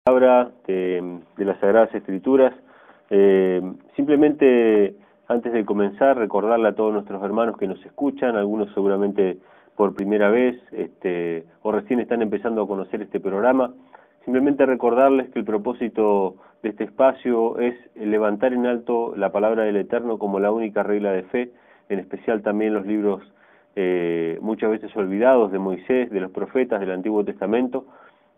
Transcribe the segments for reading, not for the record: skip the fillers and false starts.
palabra de las Sagradas Escrituras. Simplemente antes de comenzar, recordarle a todos nuestros hermanos que nos escuchan, algunos seguramente por primera vez o recién están empezando a conocer este programa, simplemente recordarles que el propósito de este espacio es levantar en alto la palabra del Eterno como la única regla de fe, en especial también los libros muchas veces olvidados de Moisés, de los profetas del Antiguo Testamento.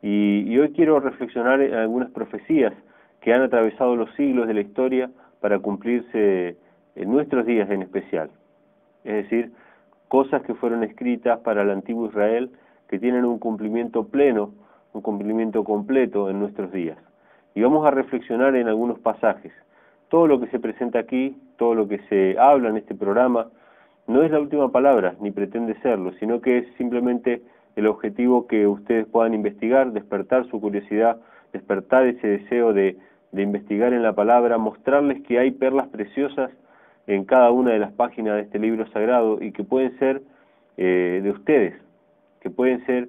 Y hoy quiero reflexionar en algunas profecías que han atravesado los siglos de la historia para cumplirse en nuestros días en especial. Es decir, cosas que fueron escritas para el antiguo Israel que tienen un cumplimiento pleno, un cumplimiento completo en nuestros días. Y vamos a reflexionar en algunos pasajes. Todo lo que se presenta aquí, todo lo que se habla en este programa, no es la última palabra, ni pretende serlo, sino que es simplemente el objetivo que ustedes puedan investigar, despertar su curiosidad, despertar ese deseo de investigar en la palabra, mostrarles que hay perlas preciosas en cada una de las páginas de este libro sagrado y que pueden ser de ustedes, que pueden ser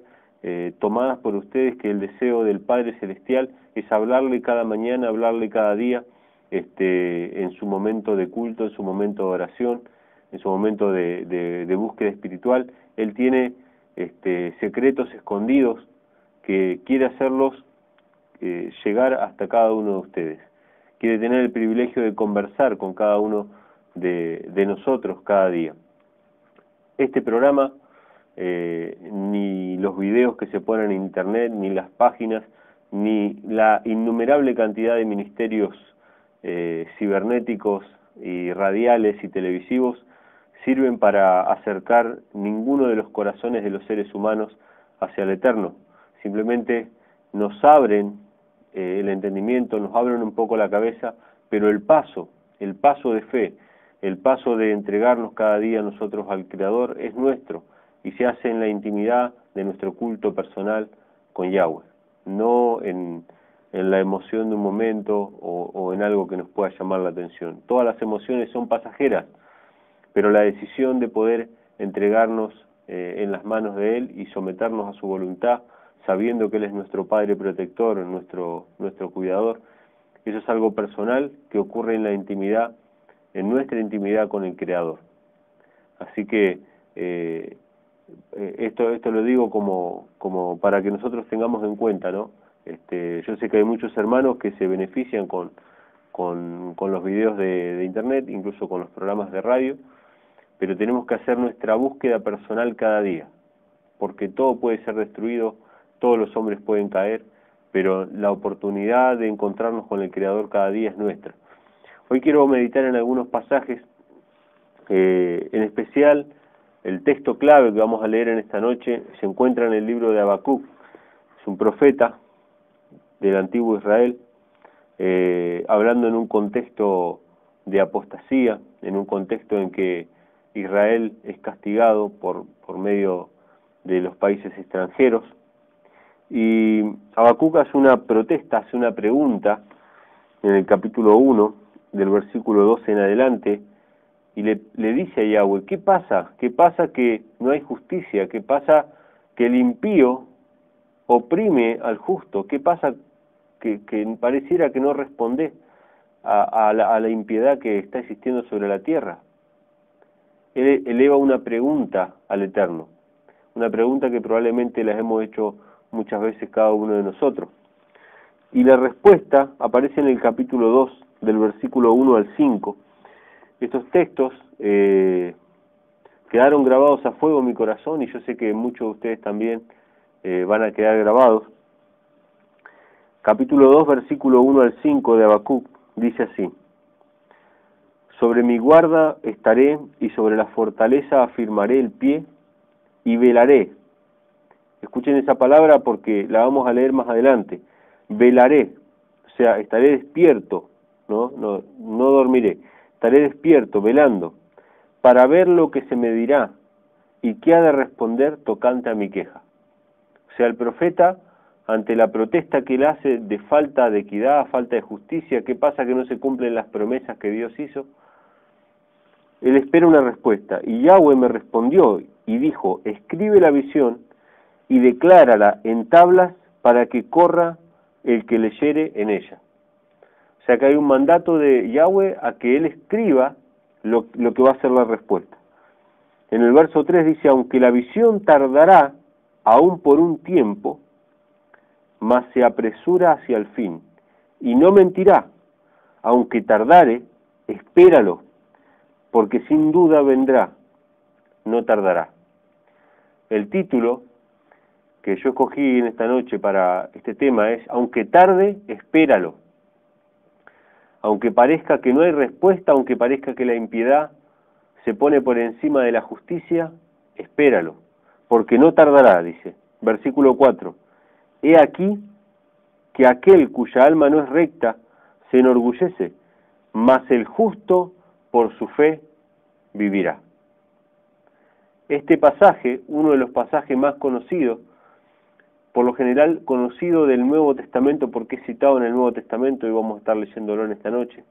tomadas por ustedes, que el deseo del Padre Celestial es hablarle cada mañana, hablarle cada día, en su momento de culto, en su momento de oración, en su momento de búsqueda espiritual. Él tiene secretos escondidos que quiere hacerlos llegar hasta cada uno de ustedes. Quiere tener el privilegio de conversar con cada uno de nosotros cada día. Este programa, ni los videos que se ponen en internet, ni las páginas, ni la innumerable cantidad de ministerios cibernéticos y radiales y televisivos sirven para acercar ninguno de los corazones de los seres humanos hacia el Eterno. Simplemente nos abren el entendimiento, nos abren un poco la cabeza, pero el paso de fe, el paso de entregarnos cada día nosotros al Creador es nuestro y se hace en la intimidad de nuestro culto personal con Yahweh, no en la emoción de un momento o en algo que nos pueda llamar la atención. Todas las emociones son pasajeras, pero la decisión de poder entregarnos en las manos de Él y someternos a su voluntad, sabiendo que Él es nuestro Padre protector, nuestro cuidador, eso es algo personal que ocurre en la intimidad, en nuestra intimidad con el Creador. Así que esto lo digo como para que nosotros tengamos en cuenta, ¿no? Yo sé que hay muchos hermanos que se benefician con los videos de internet, incluso con los programas de radio, pero tenemos que hacer nuestra búsqueda personal cada día, porque todo puede ser destruido, todos los hombres pueden caer, pero la oportunidad de encontrarnos con el Creador cada día es nuestra. Hoy quiero meditar en algunos pasajes, en especial el texto clave que vamos a leer en esta noche se encuentra en el libro de Habacuc. Es un profeta del antiguo Israel, hablando en un contexto de apostasía, en un contexto en que Israel es castigado por medio de los países extranjeros. Y Habacuc hace una protesta, hace una pregunta en el capítulo 1, del versículo 12 en adelante, y le dice a Yahweh, ¿qué pasa? ¿Qué pasa que no hay justicia? ¿Qué pasa que el impío oprime al justo? ¿Qué pasa que pareciera que no responde a la impiedad que está existiendo sobre la tierra? Él eleva una pregunta al Eterno, una pregunta que probablemente las hemos hecho muchas veces cada uno de nosotros. Y la respuesta aparece en el capítulo 2, del versículo 1 al 5. Estos textos quedaron grabados a fuego en mi corazón y yo sé que muchos de ustedes también van a quedar grabados. Capítulo 2, versículo 1 al 5 de Habacuc, dice así: Sobre mi guarda estaré y sobre la fortaleza afirmaré el pie y velaré. Escuchen esa palabra porque la vamos a leer más adelante. Velaré, o sea, estaré despierto, no dormiré. Estaré despierto, velando, para ver lo que se me dirá y qué ha de responder tocante a mi queja. O sea, el profeta, ante la protesta que él hace de falta de equidad, falta de justicia, ¿qué pasa que no se cumplen las promesas que Dios hizo? Él espera una respuesta, y Yahweh me respondió y dijo, escribe la visión y declárala en tablas para que corra el que leyere en ella. O sea que hay un mandato de Yahweh a que Él escriba lo que va a ser la respuesta. En el verso 3 dice, aunque la visión tardará aún por un tiempo, mas se apresura hacia el fin, y no mentirá, aunque tardare, espéralo, porque sin duda vendrá, no tardará. El título que yo escogí en esta noche para este tema es, aunque tarde, espéralo. Aunque parezca que no hay respuesta, aunque parezca que la impiedad se pone por encima de la justicia, espéralo, porque no tardará, dice. Versículo 4. He aquí que aquel cuya alma no es recta se enorgullece, mas el justo por su fe vivirá. Este pasaje, uno de los pasajes más conocidos, por lo general conocido del Nuevo Testamento, porque es citado en el Nuevo Testamento, y vamos a estar leyéndolo en esta noche.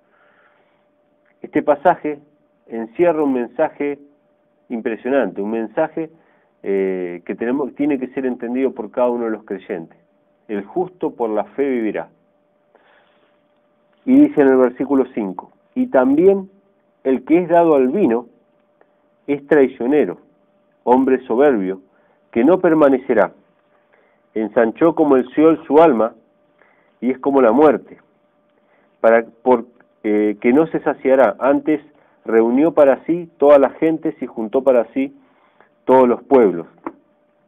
Este pasaje encierra un mensaje impresionante, un mensaje que tiene que ser entendido por cada uno de los creyentes. El justo por la fe vivirá. Y dice en el versículo 5, y también el que es dado al vino es traicionero, hombre soberbio, que no permanecerá. Ensanchó como el Seol su alma, y es como la muerte, que no se saciará. Antes reunió para sí todas las gentes y juntó para sí todos los pueblos.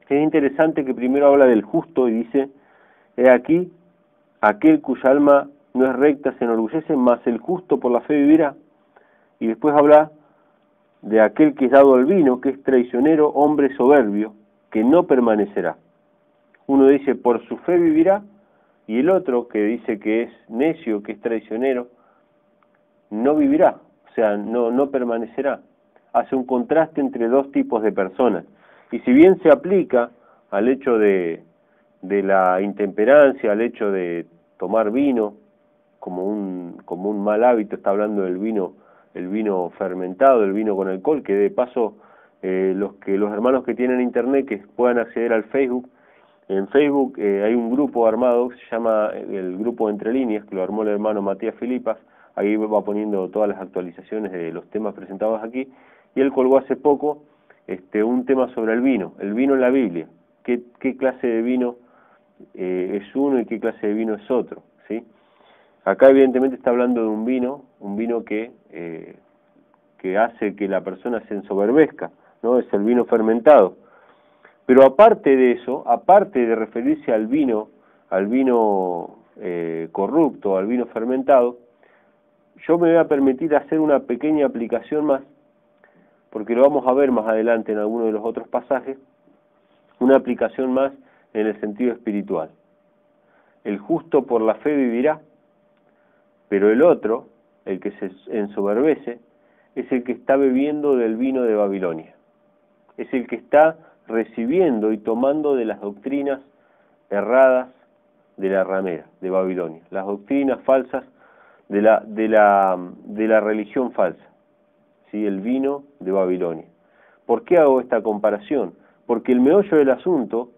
Es interesante que primero habla del justo y dice, he aquí, aquel cuya alma no es recta se enorgullece, mas el justo por la fe vivirá. Y después habla de aquel que es dado al vino, que es traicionero, hombre soberbio, que no permanecerá. Uno dice, por su fe vivirá, y el otro, que dice que es necio, que es traicionero, no vivirá, o sea, no permanecerá. Hace un contraste entre dos tipos de personas. Y si bien se aplica al hecho de la intemperancia, al hecho de tomar vino como un mal hábito, está hablando del vino, el vino fermentado, el vino con alcohol, que de paso los hermanos que tienen internet que puedan acceder al Facebook. En Facebook hay un grupo armado que se llama el Grupo Entre Líneas, que lo armó el hermano Matías Filipas. Ahí va poniendo todas las actualizaciones de los temas presentados aquí, y él colgó hace poco un tema sobre el vino en la Biblia, qué clase de vino es uno y qué clase de vino es otro, ¿sí? Acá evidentemente está hablando de un vino que hace que la persona se ensoberbezca, ¿no? Es el vino fermentado. Pero aparte de eso, aparte de referirse al vino corrupto, al vino fermentado, yo me voy a permitir hacer una pequeña aplicación más, porque lo vamos a ver más adelante en alguno de los otros pasajes, una aplicación más en el sentido espiritual. El justo por la fe vivirá, pero el otro, el que se ensoberbece, es el que está bebiendo del vino de Babilonia. Es el que está recibiendo y tomando de las doctrinas erradas de la ramera, de Babilonia, las doctrinas falsas de la religión falsa, ¿sí? El vino de Babilonia. ¿Por qué hago esta comparación? Porque el meollo del asunto,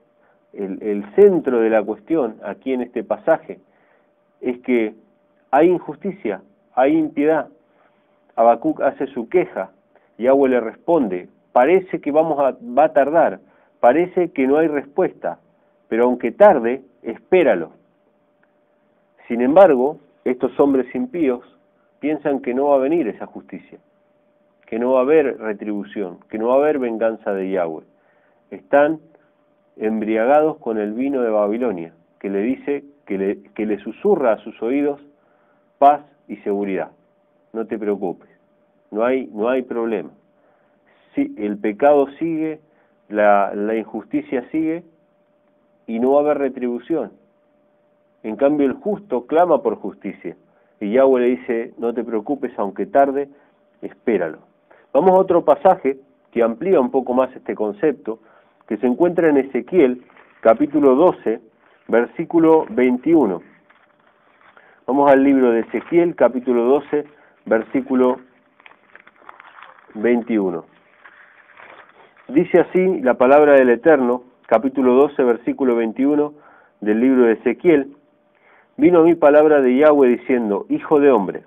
el centro de la cuestión aquí en este pasaje, es que hay injusticia, hay impiedad. Habacuc hace su queja, Yahweh le responde, parece que va a tardar, parece que no hay respuesta, pero aunque tarde, espéralo. Sin embargo, estos hombres impíos piensan que no va a venir esa justicia, que no va a haber retribución, que no va a haber venganza de Yahweh. Están embriagados con el vino de Babilonia, que le dice, que le susurra a sus oídos paz y seguridad. No te preocupes, no hay problema. Sí, el pecado sigue, la injusticia sigue y no va a haber retribución. En cambio el justo clama por justicia y Yahweh le dice, no te preocupes, aunque tarde, espéralo. Vamos a otro pasaje que amplía un poco más este concepto, que se encuentra en Ezequiel, capítulo 12, versículo 21. Vamos al libro de Ezequiel, capítulo 12, versículo 21. Dice así la palabra del Eterno, capítulo 12, versículo 21 del libro de Ezequiel. vino a mí palabra de Yahweh diciendo, hijo de hombre,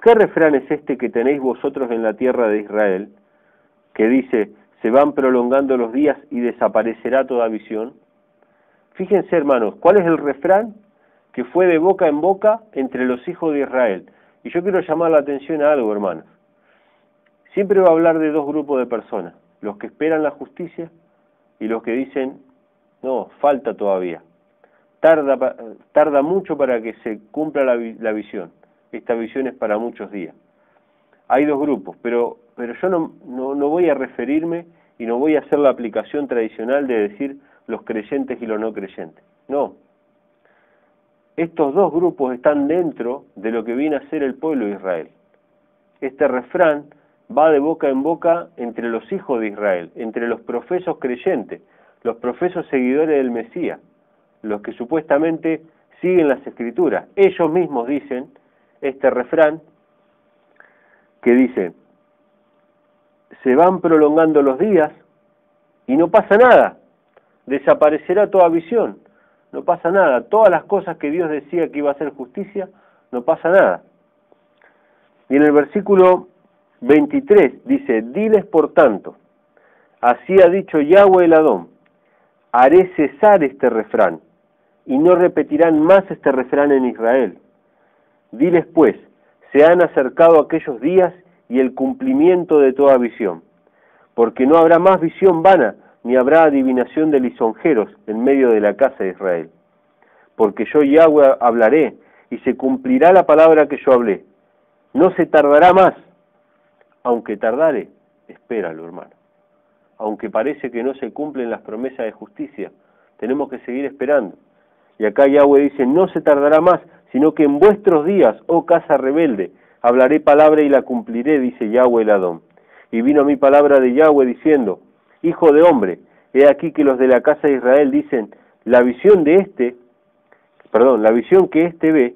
¿qué refrán es este que tenéis vosotros en la tierra de Israel, que dice, se van prolongando los días y desaparecerá toda visión? Fíjense, hermanos, ¿cuál es el refrán que fue de boca en boca entre los hijos de Israel? Y yo quiero llamar la atención a algo, hermanos. Siempre va a hablar de dos grupos de personas, los que esperan la justicia y los que dicen, no, falta todavía. Tarda mucho para que se cumpla la visión. Esta visión es para muchos días. Hay dos grupos, pero yo no voy a referirme y no voy a hacer la aplicación tradicional de decir los creyentes y los no creyentes. No. Estos dos grupos están dentro de lo que viene a ser el pueblo de Israel. Este refrán va de boca en boca entre los hijos de Israel, entre los profesos creyentes, los profesos seguidores del Mesías, los que supuestamente siguen las Escrituras. Ellos mismos dicen este refrán que dice, se van prolongando los días y no pasa nada, desaparecerá toda visión, no pasa nada, todas las cosas que Dios decía que iba a hacer justicia, no pasa nada. Y en el versículo 23 dice, diles por tanto, así ha dicho Yahweh el Adón, haré cesar este refrán, y no repetirán más este refrán en Israel. Diles pues, se han acercado aquellos días y el cumplimiento de toda visión, porque no habrá más visión vana, ni habrá adivinación de lisonjeros en medio de la casa de Israel. Porque yo Yahweh hablaré, y se cumplirá la palabra que yo hablé. No se tardará más, aunque tardare, espéralo, hermano. Aunque parece que no se cumplen las promesas de justicia, tenemos que seguir esperando. Y acá Yahweh dice, no se tardará más, sino que en vuestros días, oh casa rebelde, hablaré palabra y la cumpliré, dice Yahweh el Adón. Y vino a mí palabra de Yahweh diciendo, hijo de hombre, he aquí que los de la casa de Israel dicen, la visión que éste ve,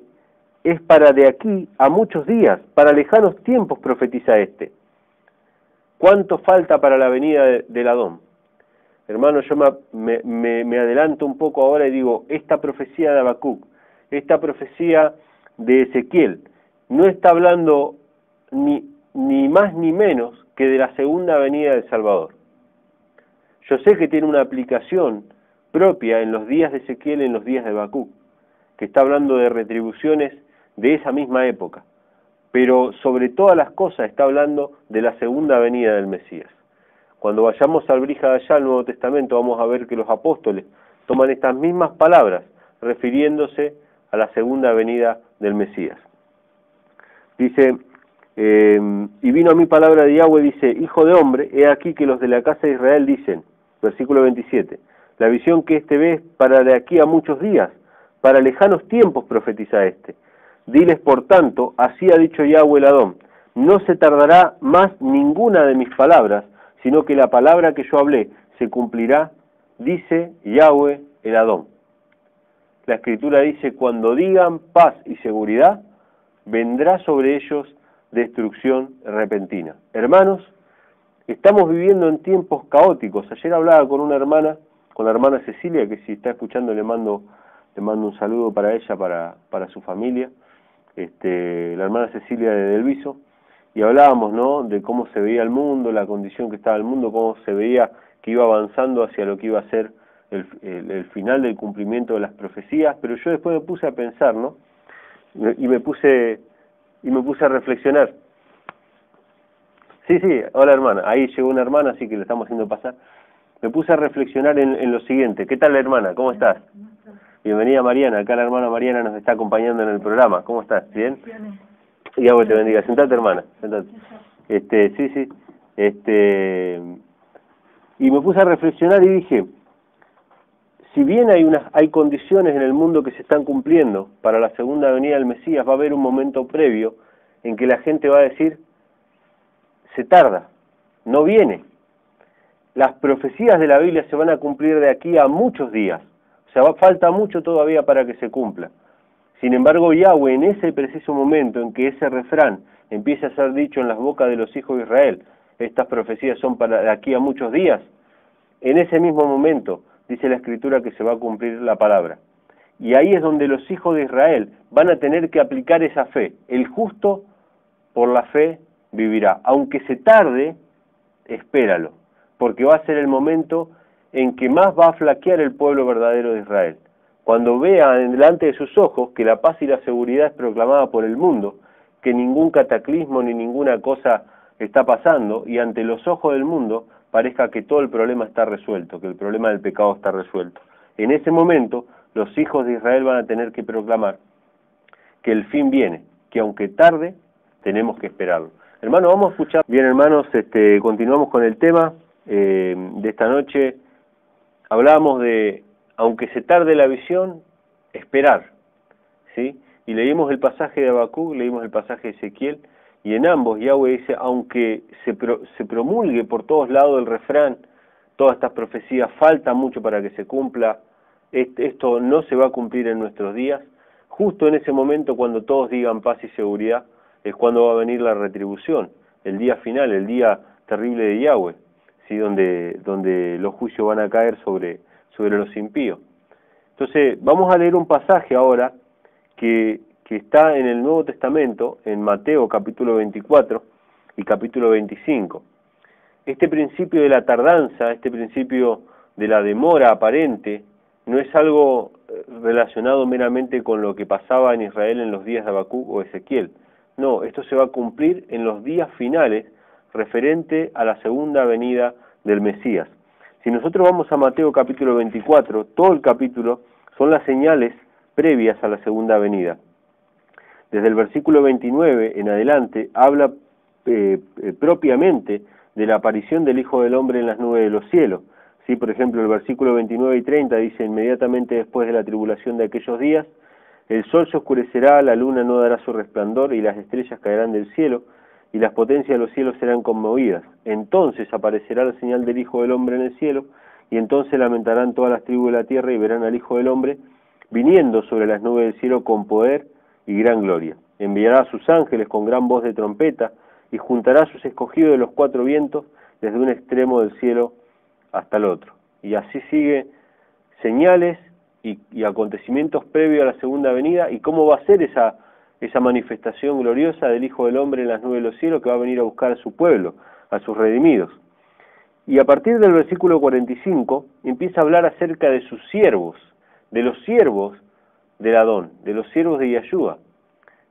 es para de aquí a muchos días, para lejanos tiempos profetiza este. ¿Cuánto falta para la venida del Adón? Hermano, yo me adelanto un poco ahora y digo, esta profecía de Habacuc, esta profecía de Ezequiel, no está hablando ni más ni menos que de la segunda venida del Salvador. Yo sé que tiene una aplicación propia en los días de Ezequiel y en los días de Habacuc, que está hablando de retribuciones de esa misma época, pero sobre todas las cosas está hablando de la segunda venida del Mesías. Cuando vayamos al Brija de allá, al Nuevo Testamento, vamos a ver que los apóstoles toman estas mismas palabras refiriéndose a la segunda venida del Mesías. Dice, y vino a mí palabra de Yahweh, dice, hijo de hombre, he aquí que los de la casa de Israel dicen, versículo 27, la visión que éste ve es para de aquí a muchos días, para lejanos tiempos profetiza este. Diles por tanto, así ha dicho Yahweh el Adón, no se tardará más ninguna de mis palabras, sino que la palabra que yo hablé se cumplirá, dice Yahweh el Adón. La Escritura dice, cuando digan paz y seguridad, vendrá sobre ellos destrucción repentina. Hermanos, estamos viviendo en tiempos caóticos. Ayer hablaba con una hermana, con la hermana Cecilia, que si está escuchando le mando un saludo para ella, para su familia, la hermana Cecilia de Delviso, y hablábamos, ¿no?, de cómo se veía el mundo, la condición que estaba el mundo, cómo se veía que iba avanzando hacia lo que iba a ser el final del cumplimiento de las profecías, pero yo después me puse a pensar, ¿no?, y me puse a reflexionar. Sí, hola hermana, ahí llegó una hermana, así que le estamos haciendo pasar. Me puse a reflexionar en lo siguiente. ¿Qué tal, hermana? ¿Cómo estás? Bienvenida, Mariana. Acá la hermana Mariana nos está acompañando en el programa. ¿Cómo estás? ¿Bien? Dios te bendiga. Sentate, hermana. Sentate. Sí. Y me puse a reflexionar y dije, si bien hay condiciones en el mundo que se están cumpliendo para la segunda venida del Mesías, va a haber un momento previo en que la gente va a decir, se tarda, no viene. Las profecías de la Biblia se van a cumplir de aquí a muchos días. O sea, falta mucho todavía para que se cumpla. Sin embargo, Yahweh, en ese preciso momento en que ese refrán empiece a ser dicho en las bocas de los hijos de Israel, estas profecías son para de aquí a muchos días, en ese mismo momento dice la Escritura que se va a cumplir la palabra. Y ahí es donde los hijos de Israel van a tener que aplicar esa fe. El justo por la fe vivirá. Aunque se tarde, espéralo, porque va a ser el momento en que más va a flaquear el pueblo verdadero de Israel. Cuando vea delante de sus ojos que la paz y la seguridad es proclamada por el mundo, que ningún cataclismo ni ninguna cosa está pasando, y ante los ojos del mundo parezca que todo el problema está resuelto, que el problema del pecado está resuelto. En ese momento, los hijos de Israel van a tener que proclamar que el fin viene, que aunque tarde, tenemos que esperarlo. Hermanos, vamos a escuchar. Bien, hermanos, continuamos con el tema de esta noche. Hablábamos de, aunque se tarde la visión, esperar, ¿sí? Y leímos el pasaje de Habacuc, leímos el pasaje de Ezequiel, y en ambos Yahweh dice, aunque se promulgue por todos lados el refrán, todas estas profecías, falta mucho para que se cumpla, esto no se va a cumplir en nuestros días, justo en ese momento cuando todos digan paz y seguridad, es cuando va a venir la retribución, el día final, el día terrible de Yahweh, ¿sí? donde los juicios van a caer sobre los impíos. Entonces, vamos a leer un pasaje ahora que está en el Nuevo Testamento, en Mateo capítulo 24 y capítulo 25. Este principio de la tardanza, este principio de la demora aparente, no es algo relacionado meramente con lo que pasaba en Israel en los días de Habacuc o Ezequiel. No, esto se va a cumplir en los días finales referente a la segunda venida del Mesías. Si nosotros vamos a Mateo capítulo 24, todo el capítulo son las señales previas a la segunda venida. Desde el versículo 29 en adelante habla propiamente de la aparición del Hijo del Hombre en las nubes de los cielos. ¿Sí? Por ejemplo, el versículo 29 y 30 dice, inmediatamente después de la tribulación de aquellos días, el sol se oscurecerá, la luna no dará su resplandor y las estrellas caerán del cielo y las potencias de los cielos serán conmovidas. Entonces aparecerá la señal del Hijo del Hombre en el cielo y entonces lamentarán todas las tribus de la tierra y verán al Hijo del Hombre viniendo sobre las nubes del cielo con poder y gran gloria. Enviará a sus ángeles con gran voz de trompeta y juntará a sus escogidos de los cuatro vientos desde un extremo del cielo hasta el otro. Y así sigue señales y acontecimientos previos a la segunda venida y cómo va a ser esa manifestación gloriosa del Hijo del Hombre en las nubes de los cielos que va a venir a buscar a su pueblo, a sus redimidos. Y a partir del versículo 45 empieza a hablar acerca de sus siervos, de los siervos del Adón, de los siervos de Yahshua.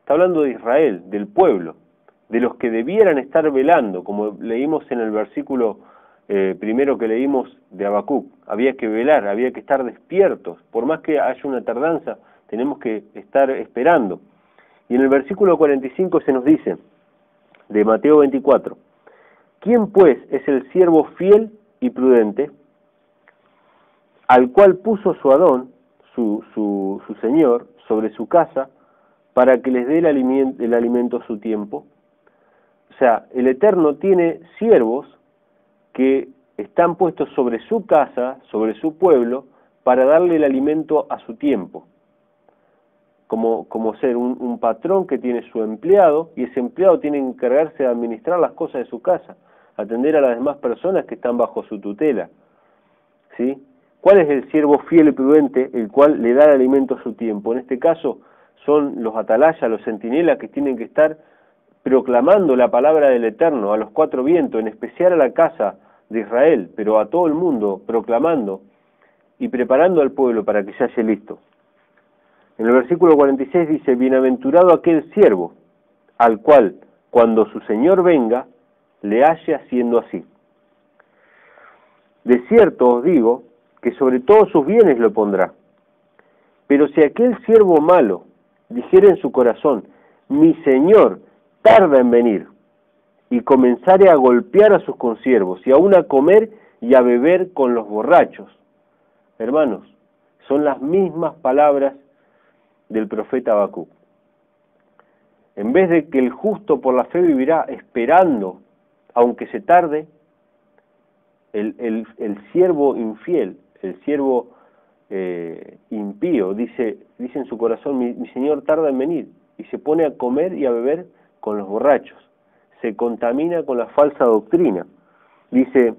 Está hablando de Israel, del pueblo, de los que debieran estar velando, como leímos en el versículo primero que leímos de Habacuc. Había que velar, había que estar despiertos. Por más que haya una tardanza, tenemos que estar esperando. Y en el versículo 45 se nos dice, de Mateo 24, ¿quién pues es el siervo fiel y prudente, al cual puso su Adón, su Señor, sobre su casa, para que les dé el alimento a su tiempo? O sea, el Eterno tiene siervos que están puestos sobre su casa, sobre su pueblo, para darle el alimento a su tiempo. Como ser un patrón que tiene su empleado, y ese empleado tiene que encargarse de administrar las cosas de su casa, atender a las demás personas que están bajo su tutela. ¿Sí? ¿Cuál es el siervo fiel y prudente, el cual le da el alimento a su tiempo? En este caso son los atalayas, los centinelas que tienen que estar proclamando la palabra del Eterno a los cuatro vientos, en especial a la casa de Israel, pero a todo el mundo, proclamando y preparando al pueblo para que se halle listo. En el versículo 46 dice, bienaventurado aquel siervo, al cual, cuando su Señor venga, le halle haciendo así. De cierto os digo, que sobre todos sus bienes lo pondrá. Pero si aquel siervo malo dijere en su corazón, mi Señor tarda en venir, y comenzare a golpear a sus consiervos, y aún a comer y a beber con los borrachos. Hermanos, son las mismas palabras del profeta Habacuc. En vez de que el justo por la fe vivirá esperando, aunque se tarde, el siervo infiel, el siervo impío, dice en su corazón, mi Señor tarda en venir, y se pone a comer y a beber con los borrachos. Se contamina con la falsa doctrina. Dice,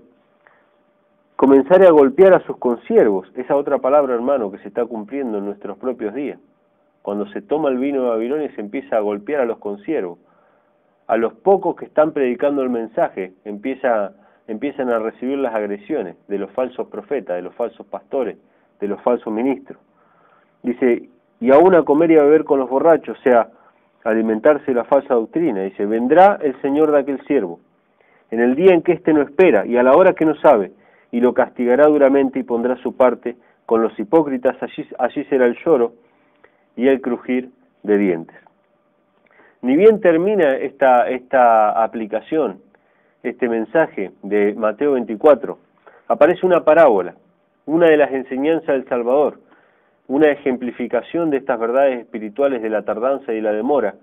comenzare a golpear a sus consiervos. Esa otra palabra, hermano, que se está cumpliendo en nuestros propios días. Cuando se toma el vino de Babilonia se empieza a golpear a los consiervos. A los pocos que están predicando el mensaje empiezan a recibir las agresiones de los falsos profetas, de los falsos pastores, de los falsos ministros. Dice, y aún a comer y a beber con los borrachos, o sea, alimentarse de la falsa doctrina. Dice, vendrá el Señor de aquel siervo, en el día en que éste no espera y a la hora que no sabe, y lo castigará duramente y pondrá su parte con los hipócritas. Allí será el lloro y el crujir de dientes. Ni bien termina esta aplicación, este mensaje de Mateo 24, aparece una parábola, una de las enseñanzas del Salvador, una ejemplificación de estas verdades espirituales de la tardanza y la demora,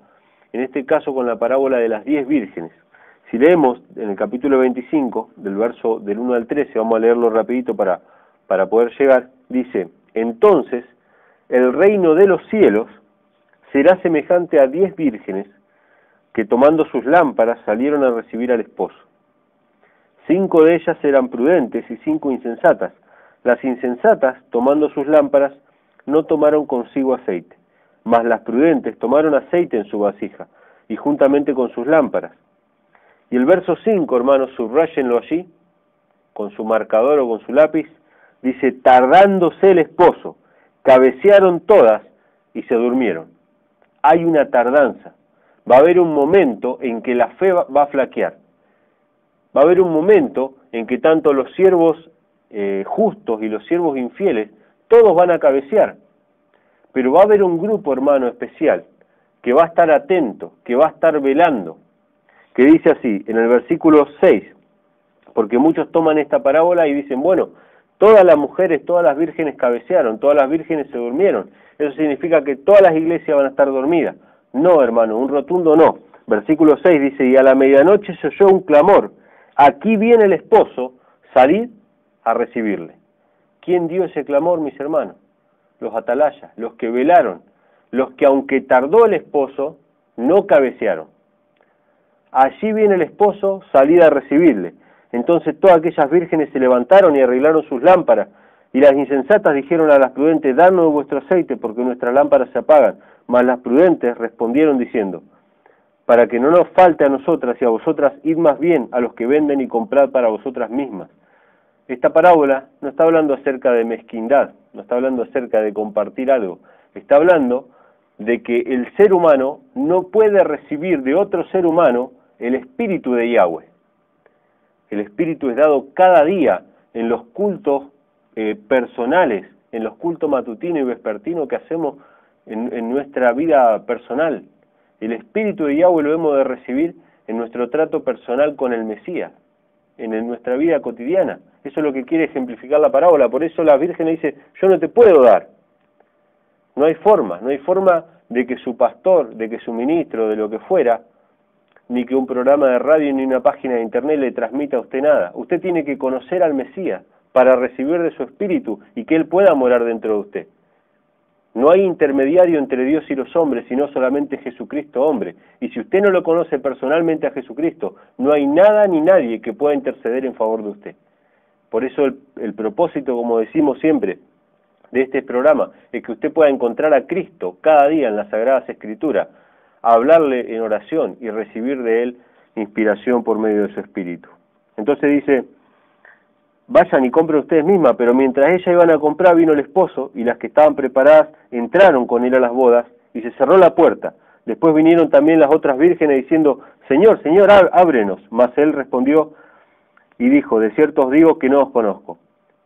en este caso con la parábola de las 10 vírgenes. Si leemos en el capítulo 25, del verso del 1 al 13, vamos a leerlo rapidito para poder llegar, dice, entonces el reino de los cielos será semejante a 10 vírgenes que tomando sus lámparas salieron a recibir al esposo. 5 de ellas eran prudentes y 5 insensatas. Las insensatas, tomando sus lámparas, no tomaron consigo aceite, mas las prudentes tomaron aceite en su vasija, y juntamente con sus lámparas. Y el verso 5, hermanos, subrayenlo allí, con su marcador o con su lápiz, dice, tardándose el esposo, cabecearon todas y se durmieron. Hay una tardanza. Va a haber un momento en que la fe va a flaquear. Va a haber un momento en que tanto los siervos justos y los siervos infieles, todos van a cabecear. Pero va a haber un grupo, hermano, especial, que va a estar atento, que va a estar velando, que dice así, en el versículo 6, porque muchos toman esta parábola y dicen, bueno, todas las mujeres, todas las vírgenes cabecearon, todas las vírgenes se durmieron. Eso significa que todas las iglesias van a estar dormidas. No, hermano, un rotundo no. Versículo 6 dice, y a la medianoche se oyó un clamor, aquí viene el esposo, salid a recibirle. ¿Quién dio ese clamor, mis hermanos? Los atalayas, los que velaron, los que aunque tardó el esposo, no cabecearon. Allí viene el esposo, salid a recibirle. Entonces todas aquellas vírgenes se levantaron y arreglaron sus lámparas, y las insensatas dijeron a las prudentes, danos vuestro aceite, porque nuestras lámparas se apagan. Mas las prudentes respondieron diciendo, para que no nos falte a nosotras y a vosotras, id más bien a los que venden y comprad para vosotras mismas. Esta parábola no está hablando acerca de mezquindad, no está hablando acerca de compartir algo, está hablando de que el ser humano no puede recibir de otro ser humano el espíritu de Yahweh. El espíritu es dado cada día en los cultos personales, en los cultos matutino y vespertino que hacemos en nuestra vida personal. El espíritu de Yahweh lo hemos de recibir en nuestro trato personal con el Mesías, en nuestra vida cotidiana. Eso es lo que quiere ejemplificar la parábola. Por eso la Virgen le dice, yo no te puedo dar. No hay forma de que su pastor, de que su ministro, de lo que fuera, ni que un programa de radio ni una página de internet le transmita a usted nada. Usted tiene que conocer al Mesías para recibir de su espíritu y que Él pueda morar dentro de usted. No hay intermediario entre Dios y los hombres, sino solamente Jesucristo hombre. Y si usted no lo conoce personalmente a Jesucristo, no hay nada ni nadie que pueda interceder en favor de usted. Por eso el propósito, como decimos siempre, de este programa, es que usted pueda encontrar a Cristo cada día en las Sagradas Escrituras, hablarle en oración y recibir de Él inspiración por medio de su Espíritu. Entonces dice, vayan y compren ustedes mismas, pero mientras ellas iban a comprar vino el esposo, y las que estaban preparadas entraron con él a las bodas, y se cerró la puerta. Después vinieron también las otras vírgenes diciendo, Señor, Señor, ábrenos. Mas él respondió y dijo, de cierto os digo que no os conozco.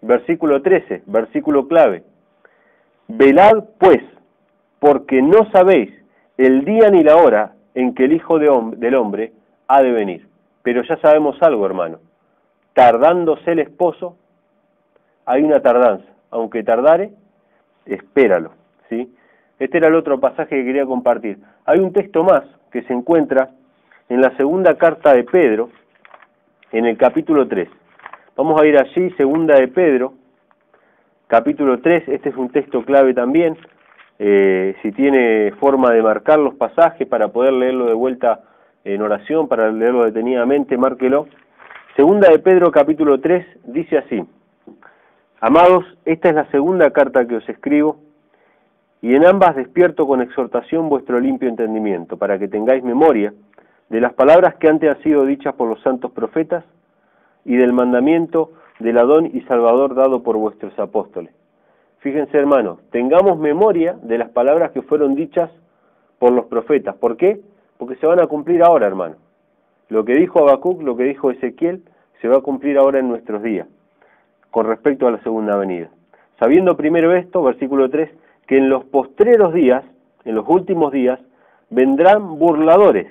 Versículo 13, versículo clave. Velad pues, porque no sabéis el día ni la hora en que el Hijo del Hombre ha de venir. Pero ya sabemos algo, hermano. Tardándose el esposo, hay una tardanza. Aunque tardare, espéralo, ¿sí? Este era el otro pasaje que quería compartir. Hay un texto más que se encuentra en la segunda carta de Pedro, en el capítulo 3. Vamos a ir allí, segunda de Pedro, capítulo 3. Este es un texto clave también. Si tiene forma de marcar los pasajes para poder leerlo de vuelta en oración, para leerlo detenidamente, márquelo. Segunda de Pedro, capítulo 3, dice así, Amados, esta es la segunda carta que os escribo, y en ambas despierto con exhortación vuestro limpio entendimiento, para que tengáis memoria de las palabras que antes han sido dichas por los santos profetas, y del mandamiento del Adón y Salvador dado por vuestros apóstoles. Fíjense, hermanos, tengamos memoria de las palabras que fueron dichas por los profetas. ¿Por qué? Porque se van a cumplir ahora, hermano. Lo que dijo Habacuc, lo que dijo Ezequiel, se va a cumplir ahora en nuestros días, con respecto a la segunda venida. Sabiendo primero esto, versículo 3, que en los postreros días, en los últimos días, vendrán burladores,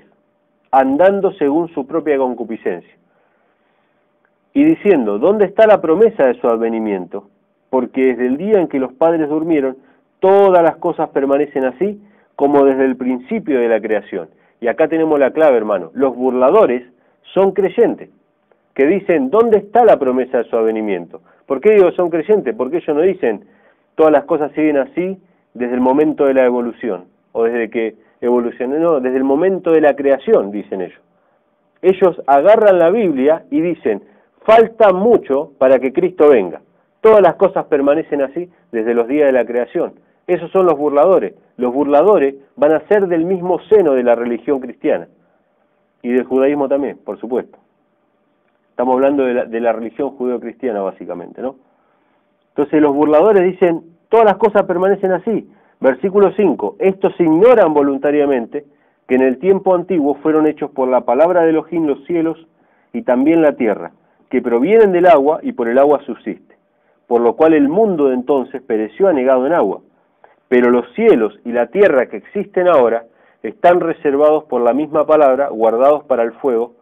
andando según su propia concupiscencia, y diciendo, ¿dónde está la promesa de su advenimiento? Porque desde el día en que los padres durmieron, todas las cosas permanecen así, como desde el principio de la creación. Y acá tenemos la clave, hermano. Los burladores son creyentes, que dicen, ¿dónde está la promesa de su advenimiento? ¿Por qué digo son creyentes? Porque ellos no dicen, todas las cosas siguen así desde el momento de la evolución, o desde que evolucionó, no, desde el momento de la creación, dicen ellos. Ellos agarran la Biblia y dicen, falta mucho para que Cristo venga. Todas las cosas permanecen así desde los días de la creación. Esos son los burladores. Los burladores van a ser del mismo seno de la religión cristiana. Y del judaísmo también, por supuesto. Estamos hablando de la religión judeo-cristiana, básicamente, ¿no? Entonces los burladores dicen, todas las cosas permanecen así. Versículo 5, estos ignoran voluntariamente que en el tiempo antiguo fueron hechos por la palabra de Elohim los cielos y también la tierra, que provienen del agua y por el agua subsiste. Por lo cual el mundo de entonces pereció anegado en agua. Pero los cielos y la tierra que existen ahora están reservados por la misma palabra, guardados para el fuego,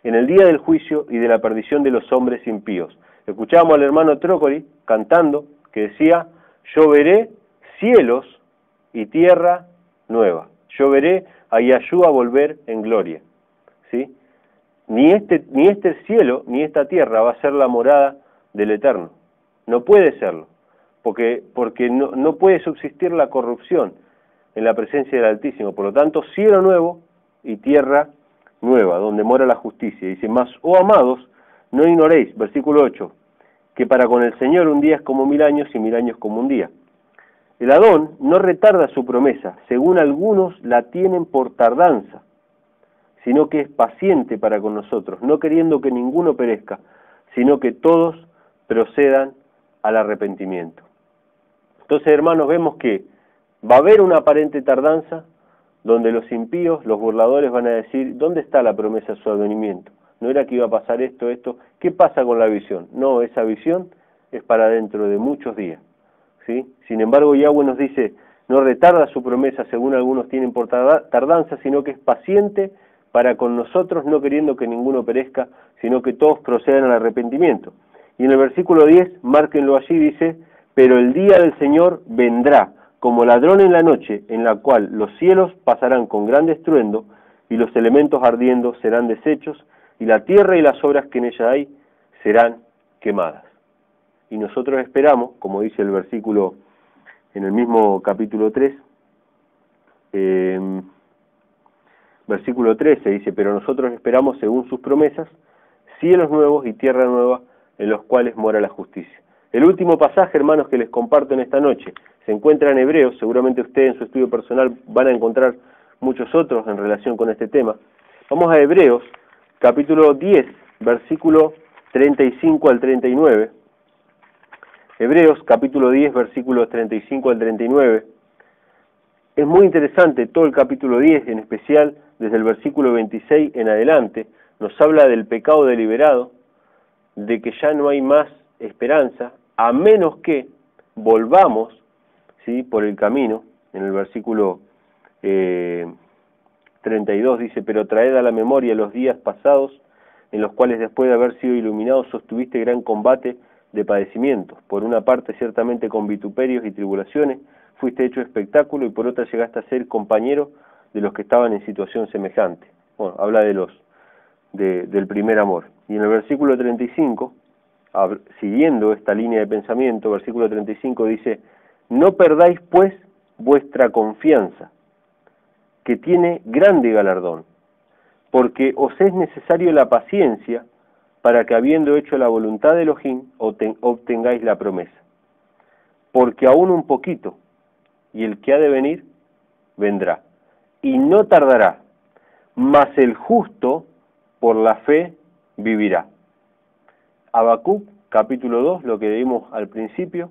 en el día del juicio y de la perdición de los hombres impíos. Escuchábamos al hermano Trócoli cantando, que decía, yo veré cielos y tierra nueva. Yo veré a Yahshua volver en gloria. ¿Sí? Ni este cielo, ni esta tierra va a ser la morada del Eterno. No puede serlo, porque no puede subsistir la corrupción en la presencia del Altísimo. Por lo tanto, cielo nuevo y tierra nueva, donde mora la justicia. Dice, mas, oh amados, no ignoréis, versículo 8, que para con el Señor un día es como 1000 años y 1000 años como un día. El Adón no retarda su promesa, según algunos la tienen por tardanza, sino que es paciente para con nosotros, no queriendo que ninguno perezca, sino que todos procedan al arrepentimiento. Entonces, hermanos, vemos que va a haber una aparente tardanza, donde los impíos, los burladores van a decir, ¿dónde está la promesa de su advenimiento? ¿No era que iba a pasar esto? ¿Qué pasa con la visión? No, esa visión es para dentro de muchos días, ¿sí? Sin embargo, Yahweh nos dice, no retarda su promesa, según algunos tienen por tardanza, sino que es paciente para con nosotros, no queriendo que ninguno perezca, sino que todos procedan al arrepentimiento. Y en el versículo 10, márquenlo allí, dice, pero el día del Señor vendrá, como ladrón en la noche, en la cual los cielos pasarán con gran estruendo, y los elementos ardiendo serán deshechos, y la tierra y las obras que en ella hay serán quemadas. Y nosotros esperamos, como dice el versículo en el mismo capítulo 3, versículo 13 dice, pero nosotros esperamos según sus promesas, cielos nuevos y tierra nueva, en los cuales mora la justicia. El último pasaje, hermanos, que les comparto en esta noche, se encuentra en Hebreos, seguramente ustedes en su estudio personal van a encontrar muchos otros en relación con este tema. Vamos a Hebreos, capítulo 10, versículo 35 al 39. Hebreos, capítulo 10, versículos 35 al 39. Es muy interesante todo el capítulo 10, en especial desde el versículo 26 en adelante, nos habla del pecado deliberado, de que ya no hay más esperanza, a menos que volvamos, ¿sí?, por el camino. En el versículo 32 dice, pero traed a la memoria los días pasados, en los cuales después de haber sido iluminados sostuviste gran combate de padecimientos, por una parte ciertamente con vituperios y tribulaciones, fuiste hecho espectáculo, y por otra llegaste a ser compañero de los que estaban en situación semejante. Bueno, habla del primer amor. Y en el versículo 35, siguiendo esta línea de pensamiento, versículo 35 dice, no perdáis pues vuestra confianza, que tiene grande galardón, porque os es necesario la paciencia para que habiendo hecho la voluntad de Elohim, obtengáis la promesa. Porque aún un poquito, y el que ha de venir, vendrá, y no tardará, mas el justo por la fe vivirá. Habacuc, capítulo 2, lo que leímos al principio,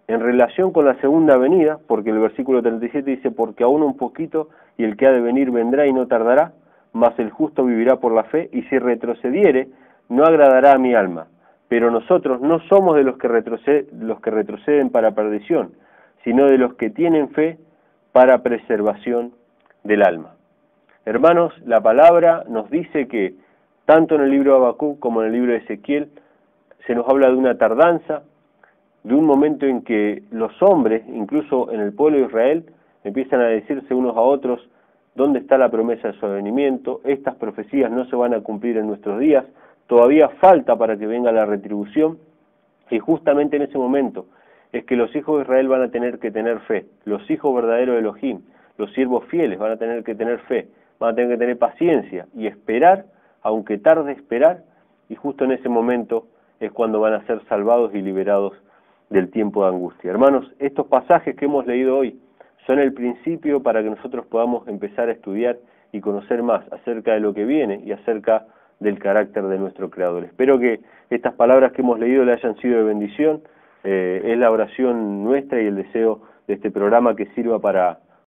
en relación con la segunda venida, porque el versículo 37 dice, porque aún un poquito, y el que ha de venir vendrá y no tardará, mas el justo vivirá por la fe, y si retrocediere, no agradará a mi alma. Pero nosotros no somos de los que retroceden para perdición, sino de los que tienen fe para preservación del alma. Hermanos, la palabra nos dice que, tanto en el libro de Habacuc como en el libro de Ezequiel, se nos habla de una tardanza, de un momento en que los hombres, incluso en el pueblo de Israel, empiezan a decirse unos a otros, ¿dónde está la promesa de su advenimiento? Estas profecías no se van a cumplir en nuestros días, todavía falta para que venga la retribución, y justamente en ese momento es que los hijos de Israel van a tener que tener fe, los hijos verdaderos de Elohim, los siervos fieles van a tener que tener fe, van a tener que tener paciencia y esperar, aunque tarde esperar, y justo en ese momento es cuando van a ser salvados y liberados del tiempo de angustia. Hermanos, estos pasajes que hemos leído hoy son el principio para que nosotros podamos empezar a estudiar y conocer más acerca de lo que viene y acerca del carácter de nuestro Creador. Espero que estas palabras que hemos leído le hayan sido de bendición. Es la oración nuestra y el deseo de este programa que sirva para